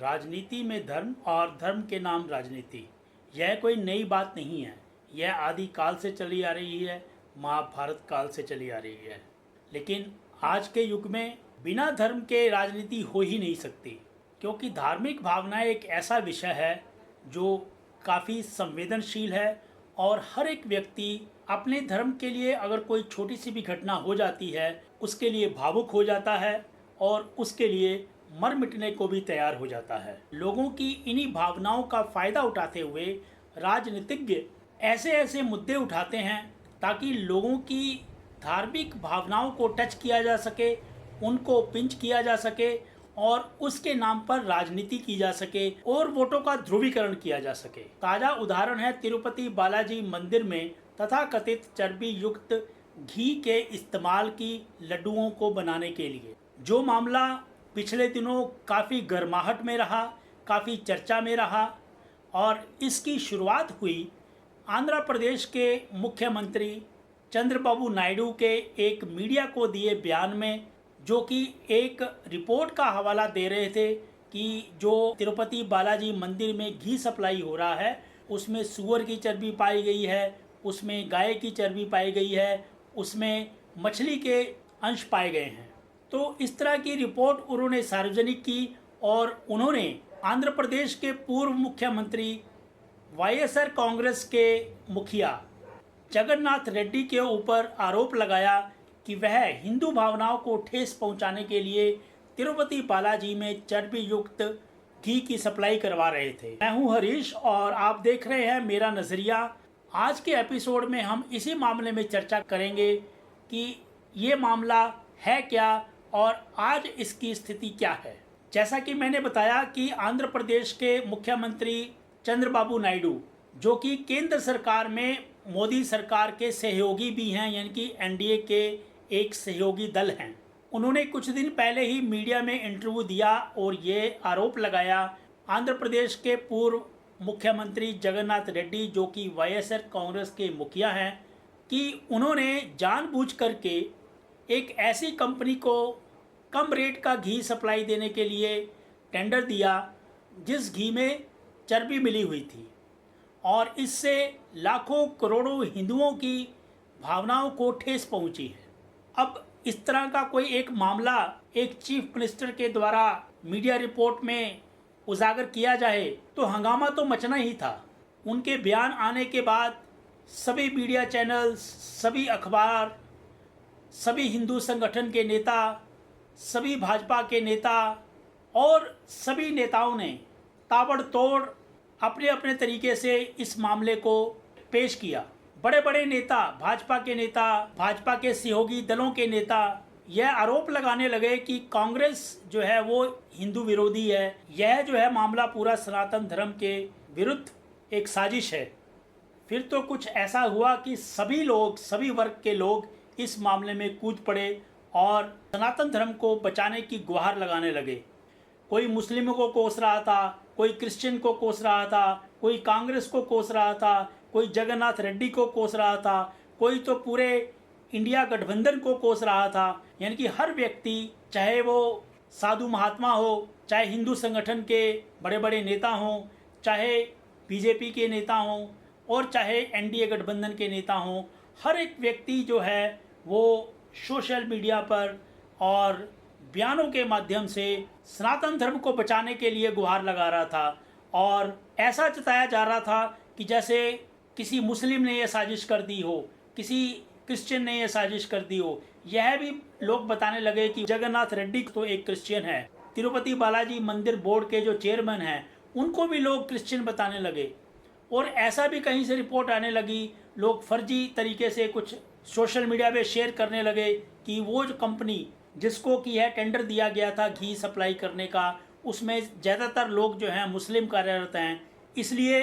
राजनीति में धर्म और धर्म के नाम राजनीति, यह कोई नई बात नहीं है। यह आदि काल से चली आ रही है, महाभारत काल से चली आ रही है। लेकिन आज के युग में बिना धर्म के राजनीति हो ही नहीं सकती, क्योंकि धार्मिक भावना एक ऐसा विषय है जो काफ़ी संवेदनशील है और हर एक व्यक्ति अपने धर्म के लिए अगर कोई छोटी सी भी घटना हो जाती है उसके लिए भावुक हो जाता है और उसके लिए मर मिटने को भी तैयार हो जाता है। लोगों की इन्हीं भावनाओं का फ़ायदा उठाते हुए राजनीतिज्ञ ऐसे ऐसे मुद्दे उठाते हैं ताकि लोगों की धार्मिक भावनाओं को टच किया जा सके, उनको पिंच किया जा सके और उसके नाम पर राजनीति की जा सके और वोटों का ध्रुवीकरण किया जा सके। ताज़ा उदाहरण है तिरुपति बालाजी मंदिर में तथाकथित चर्बी युक्त घी के इस्तेमाल की लड्डुओं को बनाने के लिए, जो मामला पिछले दिनों काफ़ी गर्माहट में रहा, काफ़ी चर्चा में रहा। और इसकी शुरुआत हुई आंध्र प्रदेश के मुख्यमंत्री चंद्रबाबू नायडू के एक मीडिया को दिए बयान में, जो कि एक रिपोर्ट का हवाला दे रहे थे कि जो तिरुपति बालाजी मंदिर में घी सप्लाई हो रहा है उसमें सूअर की चर्बी पाई गई है, उसमें गाय की चर्बी पाई गई है, उसमें मछली के अंश पाए गए हैं। तो इस तरह की रिपोर्ट उन्होंने सार्वजनिक की और उन्होंने आंध्र प्रदेश के पूर्व मुख्यमंत्री वाईएसआर कांग्रेस के मुखिया जगन्नाथ रेड्डी के ऊपर आरोप लगाया कि वह हिंदू भावनाओं को ठेस पहुंचाने के लिए तिरुपति बालाजी में चर्बी युक्त घी की सप्लाई करवा रहे थे। मैं हूं हरीश और आप देख रहे हैं मेरा नज़रिया। आज के एपिसोड में हम इसी मामले में चर्चा करेंगे कि ये मामला है क्या और आज इसकी स्थिति क्या है। जैसा कि मैंने बताया कि आंध्र प्रदेश के मुख्यमंत्री चंद्रबाबू नायडू, जो कि केंद्र सरकार में मोदी सरकार के सहयोगी भी हैं, यानी कि एनडीए के एक सहयोगी दल हैं, उन्होंने कुछ दिन पहले ही मीडिया में इंटरव्यू दिया और ये आरोप लगाया आंध्र प्रदेश के पूर्व मुख्यमंत्री जगन्नाथ रेड्डी, जो कि वाईएसआर कांग्रेस के मुखिया हैं, कि उन्होंने जानबूझ करके एक ऐसी कंपनी को कम रेट का घी सप्लाई देने के लिए टेंडर दिया जिस घी में चर्बी मिली हुई थी और इससे लाखों करोड़ों हिंदुओं की भावनाओं को ठेस पहुंची है। अब इस तरह का कोई एक मामला एक चीफ मिनिस्टर के द्वारा मीडिया रिपोर्ट में उजागर किया जाए तो हंगामा तो मचना ही था। उनके बयान आने के बाद सभी मीडिया चैनल्स, सभी अखबार, सभी हिंदू संगठन के नेता, सभी भाजपा के नेता और सभी नेताओं ने ताबड़तोड़ अपने अपने तरीके से इस मामले को पेश किया। बड़े बड़े नेता, भाजपा के नेता, भाजपा के सहयोगी दलों के नेता यह आरोप लगाने लगे कि कांग्रेस जो है वो हिंदू विरोधी है, यह जो है मामला पूरा सनातन धर्म के विरुद्ध एक साजिश है। फिर तो कुछ ऐसा हुआ कि सभी लोग, सभी वर्ग के लोग इस मामले में कूद पड़े और सनातन धर्म को बचाने की गुहार लगाने लगे। कोई मुस्लिमों को कोस रहा था, कोई क्रिश्चियन को कोस रहा था, कोई कांग्रेस को कोस रहा था, कोई जगन्नाथ रेड्डी को कोस रहा था, कोई तो पूरे इंडिया गठबंधन को कोस रहा था। यानी कि हर व्यक्ति, चाहे वो साधु महात्मा हो, चाहे हिंदू संगठन के बड़े बड़े नेता हों, चाहे बीजेपी के नेता हों और चाहे एनडीए गठबंधन के नेता हों, हर एक व्यक्ति जो है वो सोशल मीडिया पर और बयानों के माध्यम से सनातन धर्म को बचाने के लिए गुहार लगा रहा था और ऐसा जताया जा रहा था कि जैसे किसी मुस्लिम ने यह साजिश कर दी हो, किसी क्रिश्चियन ने यह साजिश कर दी हो। यह भी लोग बताने लगे कि जगन्नाथ रेड्डी तो एक क्रिश्चियन है, तिरुपति बालाजी मंदिर बोर्ड के जो चेयरमैन हैं उनको भी लोग क्रिश्चियन बताने लगे। और ऐसा भी कहीं से रिपोर्ट आने लगी, लोग फर्जी तरीके से कुछ सोशल मीडिया पे शेयर करने लगे कि वो जो कंपनी जिसको कि यह टेंडर दिया गया था घी सप्लाई करने का, उसमें ज़्यादातर लोग जो हैं मुस्लिम कार्यरत हैं, इसलिए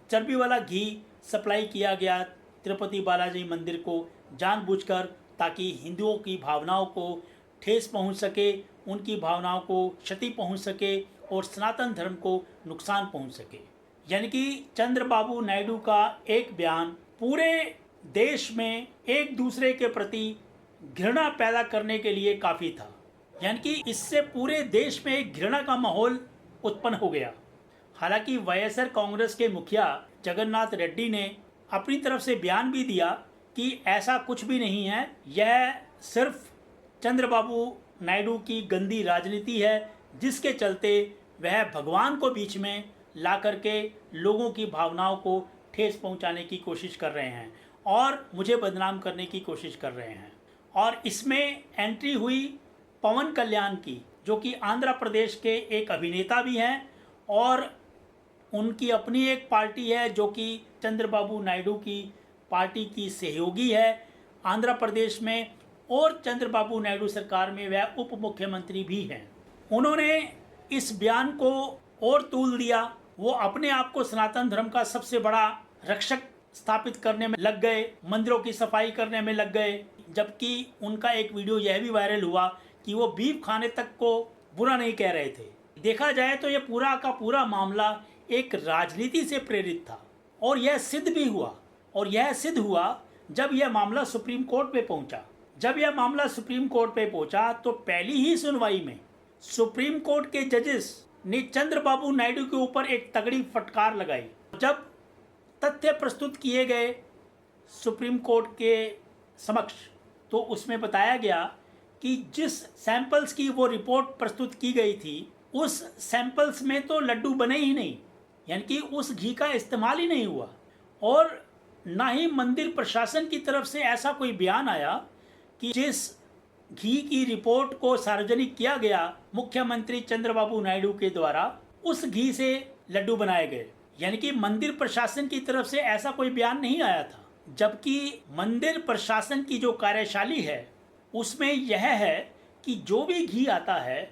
चर्बी वाला घी सप्लाई किया गया तिरुपति बालाजी मंदिर को जानबूझकर, ताकि हिंदुओं की भावनाओं को ठेस पहुंच सके, उनकी भावनाओं को क्षति पहुंच सके और सनातन धर्म को नुकसान पहुंच सके। यानी कि चंद्रबाबू नायडू का एक बयान पूरे देश में एक दूसरे के प्रति घृणा पैदा करने के लिए काफ़ी था। यानी कि इससे पूरे देश में एक घृणा का माहौल उत्पन्न हो गया। हालांकि वाईएसआर कांग्रेस के मुखिया जगन्नाथ रेड्डी ने अपनी तरफ से बयान भी दिया कि ऐसा कुछ भी नहीं है, यह सिर्फ चंद्रबाबू नायडू की गंदी राजनीति है, जिसके चलते वह भगवान को बीच में ला करके लोगों की भावनाओं को ठेस पहुंचाने की कोशिश कर रहे हैं और मुझे बदनाम करने की कोशिश कर रहे हैं। और इसमें एंट्री हुई पवन कल्याण की, जो कि आंध्र प्रदेश के एक अभिनेता भी हैं और उनकी अपनी एक पार्टी है जो कि चंद्रबाबू नायडू की पार्टी की सहयोगी है आंध्र प्रदेश में, और चंद्रबाबू नायडू सरकार में वह उप मुख्यमंत्री भी हैं। उन्होंने इस बयान को और तूल दिया। वो अपने आप को सनातन धर्म का सबसे बड़ा रक्षक स्थापित करने में लग गए, मंदिरों की सफाई करने में लग गए, जबकि उनका एक वीडियो यह भी वायरल हुआ कि वो बीफ खाने तक को बुरा नहीं कह रहे थे। देखा जाए तो ये पूरा का पूरा मामला एक राजनीति से प्रेरित था और यह सिद्ध भी हुआ। और यह सिद्ध हुआ जब यह मामला सुप्रीम कोर्ट पे पहुंचा। जब यह मामला सुप्रीम कोर्ट पे पहुंचा तो पहली ही सुनवाई में सुप्रीम कोर्ट के जजेस ने चंद्रबाबू नायडू के ऊपर एक तगड़ी फटकार लगाई। जब तथ्य प्रस्तुत किए गए सुप्रीम कोर्ट के समक्ष, तो उसमें बताया गया कि जिस सैंपल्स की वो रिपोर्ट प्रस्तुत की गई थी, उस सैंपल्स में तो लड्डू बने ही नहीं, यानी कि उस घी का इस्तेमाल ही नहीं हुआ। और ना ही मंदिर प्रशासन की तरफ से ऐसा कोई बयान आया कि जिस घी की रिपोर्ट को सार्वजनिक किया गया मुख्यमंत्री चंद्रबाबू नायडू के द्वारा, उस घी से लड्डू बनाए गए। यानी कि मंदिर प्रशासन की तरफ से ऐसा कोई बयान नहीं आया था। जबकि मंदिर प्रशासन की जो कार्यशैली है उसमें यह है कि जो भी घी आता है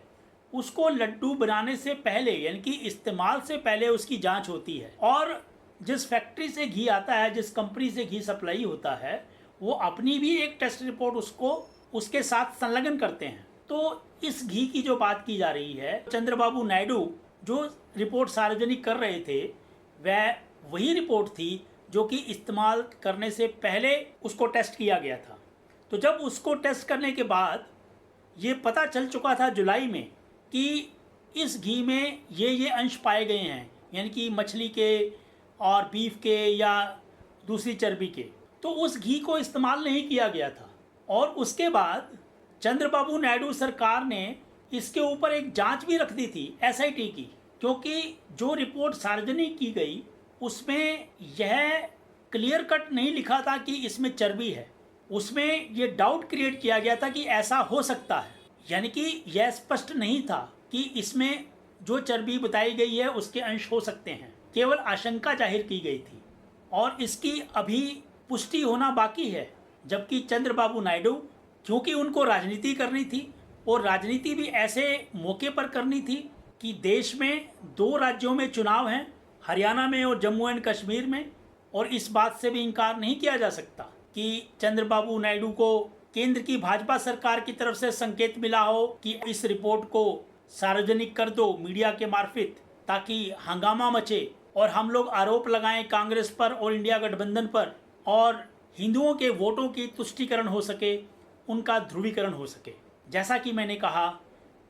उसको लड्डू बनाने से पहले, यानी कि इस्तेमाल से पहले उसकी जांच होती है। और जिस फैक्ट्री से घी आता है, जिस कंपनी से घी सप्लाई होता है, वो अपनी भी एक टेस्ट रिपोर्ट उसके साथ संलग्न करते हैं। तो इस घी की जो बात की जा रही है, चंद्रबाबू नायडू जो रिपोर्ट सार्वजनिक कर रहे थे, वह वही रिपोर्ट थी जो कि इस्तेमाल करने से पहले उसको टेस्ट किया गया था। तो जब उसको टेस्ट करने के बाद ये पता चल चुका था जुलाई में कि इस घी में ये अंश पाए गए हैं, यानी कि मछली के और बीफ के या दूसरी चर्बी के, तो उस घी को इस्तेमाल नहीं किया गया था। और उसके बाद चंद्रबाबू नायडू सरकार ने इसके ऊपर एक जांच भी रख दी थी एसआईटी की, क्योंकि जो रिपोर्ट सार्वजनिक की गई उसमें यह क्लियर कट नहीं लिखा था कि इसमें चर्बी है। उसमें यह डाउट क्रिएट किया गया था कि ऐसा हो सकता है, यानी कि यह स्पष्ट नहीं था कि इसमें जो चर्बी बताई गई है उसके अंश हो सकते हैं, केवल आशंका जाहिर की गई थी और इसकी अभी पुष्टि होना बाकी है। जबकि चंद्रबाबू नायडू, क्योंकि उनको राजनीति करनी थी और राजनीति भी ऐसे मौके पर करनी थी कि देश में 2 राज्यों में चुनाव हैं, हरियाणा में और जम्मू एंड कश्मीर में, और इस बात से भी इनकार नहीं किया जा सकता कि चंद्रबाबू नायडू को केंद्र की भाजपा सरकार की तरफ से संकेत मिला हो कि इस रिपोर्ट को सार्वजनिक कर दो मीडिया के मार्फत, ताकि हंगामा मचे और हम लोग आरोप लगाएं कांग्रेस पर और इंडिया गठबंधन पर, और हिंदुओं के वोटों की तुष्टीकरण हो सके, उनका ध्रुवीकरण हो सके। जैसा कि मैंने कहा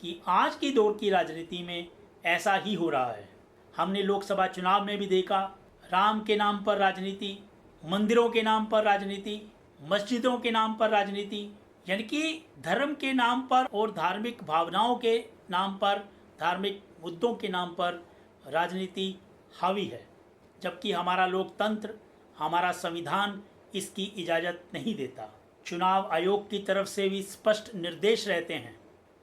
कि आज की दौर की राजनीति में ऐसा ही हो रहा है। हमने लोकसभा चुनाव में भी देखा, राम के नाम पर राजनीति, मंदिरों के नाम पर राजनीति, मस्जिदों के नाम पर राजनीति, यानी कि धर्म के नाम पर और धार्मिक भावनाओं के नाम पर, धार्मिक मुद्दों के नाम पर राजनीति हावी है। जबकि हमारा लोकतंत्र, हमारा संविधान इसकी इजाज़त नहीं देता। चुनाव आयोग की तरफ से भी स्पष्ट निर्देश रहते हैं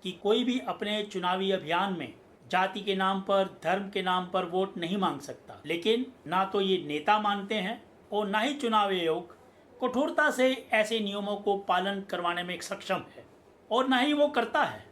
कि कोई भी अपने चुनावी अभियान में जाति के नाम पर, धर्म के नाम पर वोट नहीं मांग सकता। लेकिन ना तो ये नेता मानते हैं और ना ही चुनाव आयोग कठोरता से ऐसे नियमों को पालन करवाने में सक्षम है, और ना ही वो करता है।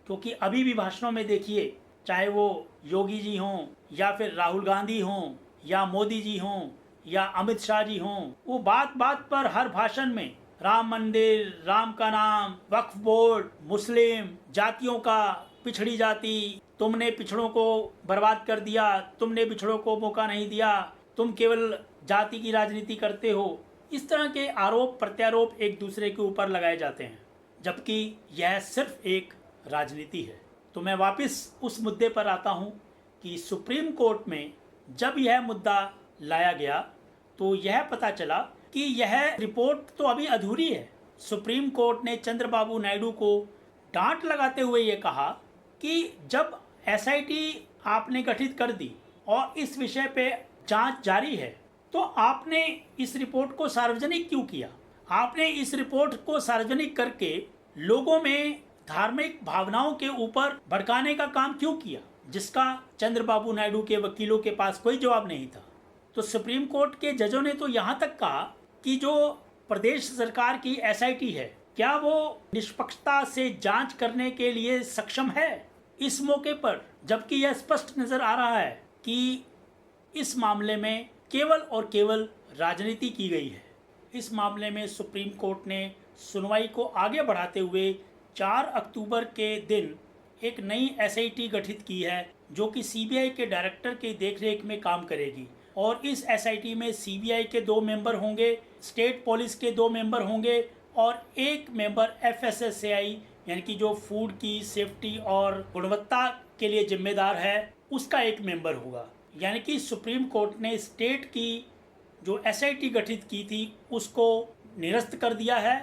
क्योंकि अभी भी भाषणों में देखिए, चाहे वो योगी जी हों या फिर राहुल गांधी हों या मोदी जी हों या अमित शाह जी हों, वो बात बात पर हर भाषण में राम मंदिर, राम का नाम, वक्फ बोर्ड, मुस्लिम, जातियों का, पिछड़ी जाति, तुमने पिछड़ों को बर्बाद कर दिया, तुमने पिछड़ों को मौका नहीं दिया, तुम केवल जाति की राजनीति करते हो, इस तरह के आरोप प्रत्यारोप एक दूसरे के ऊपर लगाए जाते हैं, जबकि यह सिर्फ एक राजनीति है। तो मैं वापस उस मुद्दे पर आता हूँ कि सुप्रीम कोर्ट में जब यह मुद्दा लाया गया तो यह पता चला कि यह रिपोर्ट तो अभी अधूरी है। सुप्रीम कोर्ट ने चंद्रबाबू नायडू को डांट लगाते हुए ये कहा कि जब एसआईटी आपने गठित कर दी और इस विषय पे जांच जारी है तो आपने इस रिपोर्ट को सार्वजनिक क्यों किया? आपने इस रिपोर्ट को सार्वजनिक करके लोगों में धार्मिक भावनाओं के ऊपर भड़काने का काम क्यों किया, जिसका चंद्रबाबू नायडू के वकीलों के पास कोई जवाब नहीं था। तो सुप्रीम कोर्ट के जजों ने तो यहाँ तक कहा कि जो प्रदेश सरकार की एसआईटी है, क्या वो निष्पक्षता से जांच करने के लिए सक्षम है इस मौके पर, जबकि यह स्पष्ट नजर आ रहा है कि इस मामले में केवल और केवल राजनीति की गई है। इस मामले में सुप्रीम कोर्ट ने सुनवाई को आगे बढ़ाते हुए 4 अक्टूबर के दिन एक नई एसआईटी गठित की है जो कि सीबीआई के डायरेक्टर की देखरेख में काम करेगी। और इस एसआईटी में सीबीआई के 2 मेंबर होंगे, स्टेट पुलिस के 2 मेंबर होंगे और 1 मेंबर एफएसएसएआई यानी कि जो फूड की सेफ्टी और गुणवत्ता के लिए जिम्मेदार है उसका 1 मेंबर होगा। यानी कि सुप्रीम कोर्ट ने स्टेट की जो एसआईटी गठित की थी उसको निरस्त कर दिया है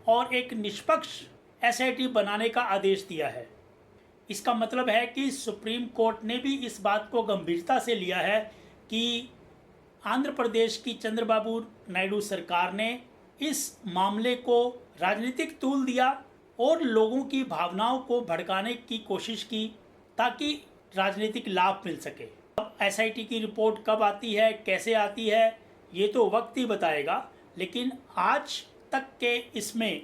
और एक निष्पक्ष एसआईटी बनाने का आदेश दिया है। इसका मतलब है कि सुप्रीम कोर्ट ने भी इस बात को गंभीरता से लिया है कि आंध्र प्रदेश की चंद्रबाबू नायडू सरकार ने इस मामले को राजनीतिक तूल दिया और लोगों की भावनाओं को भड़काने की कोशिश की ताकि राजनीतिक लाभ मिल सके। अब एसआईटी की रिपोर्ट कब आती है, कैसे आती है, ये तो वक्त ही बताएगा, लेकिन आज तक के इसमें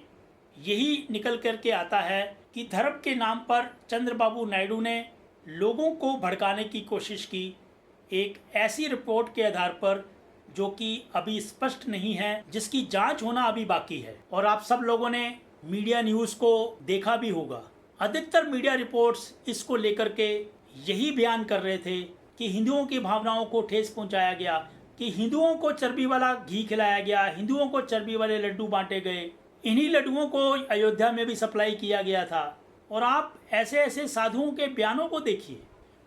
यही निकल कर के आता है कि धर्म के नाम पर चंद्रबाबू नायडू ने लोगों को भड़काने की कोशिश की एक ऐसी रिपोर्ट के आधार पर जो कि अभी स्पष्ट नहीं है, जिसकी जांच होना अभी बाकी है। और आप सब लोगों ने मीडिया न्यूज़ को देखा भी होगा। अधिकतर मीडिया रिपोर्ट्स इसको लेकर के यही बयान कर रहे थे कि हिंदुओं की भावनाओं को ठेस पहुंचाया गया, कि हिंदुओं को चर्बी वाला घी खिलाया गया, हिंदुओं को चर्बी वाले लड्डू बांटे गए, इन्हीं लड्डुओं को अयोध्या में भी सप्लाई किया गया था। और आप ऐसे ऐसे साधुओं के बयानों को देखिए,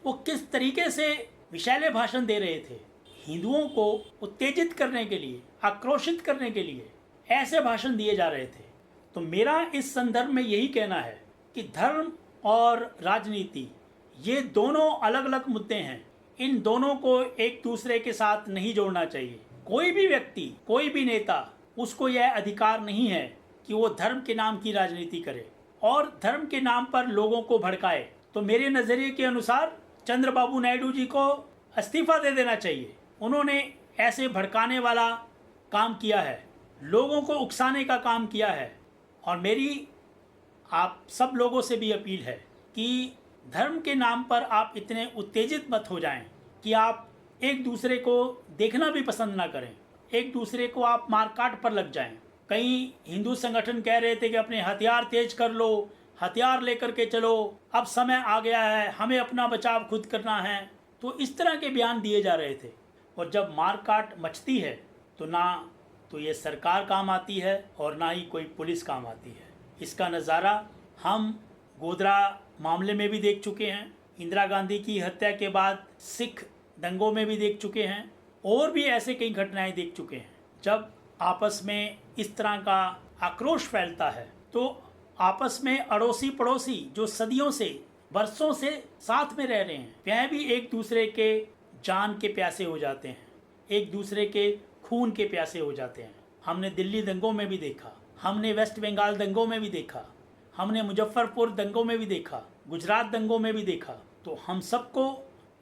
वो किस तरीके से विषैले भाषण दे रहे थे। हिंदुओं को उत्तेजित करने के लिए, आक्रोशित करने के लिए ऐसे भाषण दिए जा रहे थे। तो मेरा इस संदर्भ में यही कहना है कि धर्म और राजनीति ये दोनों अलग अलग मुद्दे हैं। इन दोनों को एक दूसरे के साथ नहीं जोड़ना चाहिए। कोई भी व्यक्ति, कोई भी नेता, उसको यह अधिकार नहीं है कि वो धर्म के नाम की राजनीति करे और धर्म के नाम पर लोगों को भड़काए। तो मेरे नज़रिए के अनुसार चंद्रबाबू नायडू जी को इस्तीफा दे देना चाहिए। उन्होंने ऐसे भड़काने वाला काम किया है, लोगों को उकसाने का काम किया है। और मेरी आप सब लोगों से भी अपील है कि धर्म के नाम पर आप इतने उत्तेजित मत हो जाएं कि आप एक दूसरे को देखना भी पसंद ना करें, एक दूसरे को आप मारकाट पर लग जाएं। कई हिंदू संगठन कह रहे थे कि अपने हथियार तेज कर लो, हथियार लेकर के चलो, अब समय आ गया है, हमें अपना बचाव खुद करना है। तो इस तरह के बयान दिए जा रहे थे। और जब मारकाट मचती है तो ना तो ये सरकार काम आती है और ना ही कोई पुलिस काम आती है। इसका नज़ारा हम गोधरा मामले में भी देख चुके हैं, इंदिरा गांधी की हत्या के बाद सिख दंगों में भी देख चुके हैं, और भी ऐसे कई घटनाएं देख चुके हैं। जब आपस में इस तरह का आक्रोश फैलता है तो आपस में अड़ोसी पड़ोसी जो सदियों से, बरसों से साथ में रह रहे हैं, वह भी एक दूसरे के जान के प्यासे हो जाते हैं, एक दूसरे के खून के प्यासे हो जाते हैं। हमने दिल्ली दंगों में भी देखा, हमने वेस्ट बंगाल दंगों में भी देखा, हमने मुजफ्फरपुर दंगों में भी देखा, गुजरात दंगों में भी देखा। तो हम सबको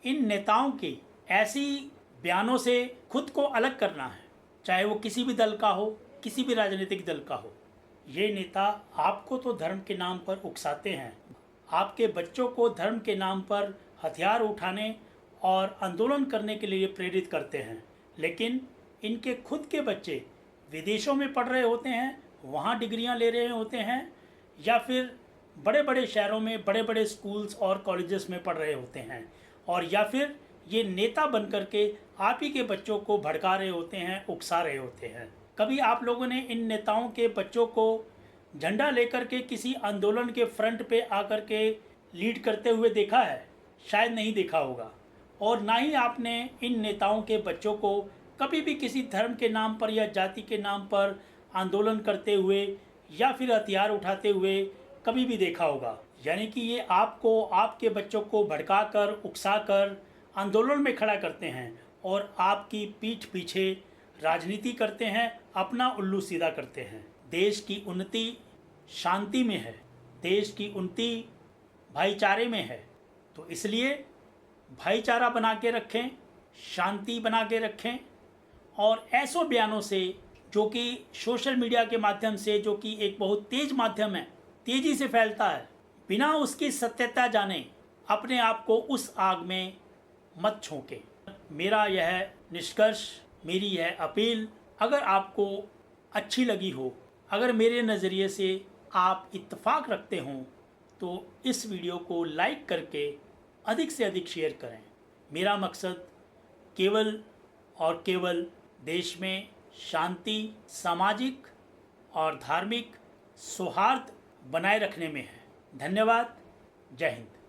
इन नेताओं के ऐसी बयानों से खुद को अलग करना है, चाहे वो किसी भी दल का हो, किसी भी राजनीतिक दल का हो। ये नेता आपको तो धर्म के नाम पर उकसाते हैं, आपके बच्चों को धर्म के नाम पर हथियार उठाने और आंदोलन करने के लिए प्रेरित करते हैं, लेकिन इनके खुद के बच्चे विदेशों में पढ़ रहे होते हैं, वहाँ डिग्रियाँ ले रहे होते हैं, या फिर बड़े बड़े शहरों में बड़े बड़े स्कूल्स और कॉलेजेस में पढ़ रहे होते हैं, और या फिर ये नेता बन कर के आप ही के बच्चों को भड़का रहे होते हैं, उकसा रहे होते हैं। कभी आप लोगों ने इन नेताओं के बच्चों को झंडा लेकर के किसी आंदोलन के फ्रंट पे आकर के लीड करते हुए देखा है? शायद नहीं देखा होगा। और ना ही आपने इन नेताओं के बच्चों को कभी भी किसी धर्म के नाम पर या जाति के नाम पर आंदोलन करते हुए या फिर हथियार उठाते हुए कभी भी देखा होगा। यानी कि ये आपको, आपके बच्चों को भड़काकर, उकसाकर आंदोलन में खड़ा करते हैं और आपकी पीठ पीछे राजनीति करते हैं, अपना उल्लू सीधा करते हैं। देश की उन्नति शांति में है, देश की उन्नति भाईचारे में है। तो इसलिए भाईचारा बना के रखें, शांति बना के रखें और ऐसों बयानों से जो कि सोशल मीडिया के माध्यम से, जो कि एक बहुत तेज माध्यम है, तेज़ी से फैलता है, बिना उसकी सत्यता जाने अपने आप को उस आग में मत झोंके। मेरा यह निष्कर्ष, मेरी यह अपील अगर आपको अच्छी लगी हो, अगर मेरे नज़रिए से आप इत्तेफाक रखते हों, तो इस वीडियो को लाइक करके अधिक से अधिक शेयर करें। मेरा मकसद केवल और केवल देश में शांति, सामाजिक और धार्मिक सौहार्द बनाए रखने में है। धन्यवाद। जय हिंद।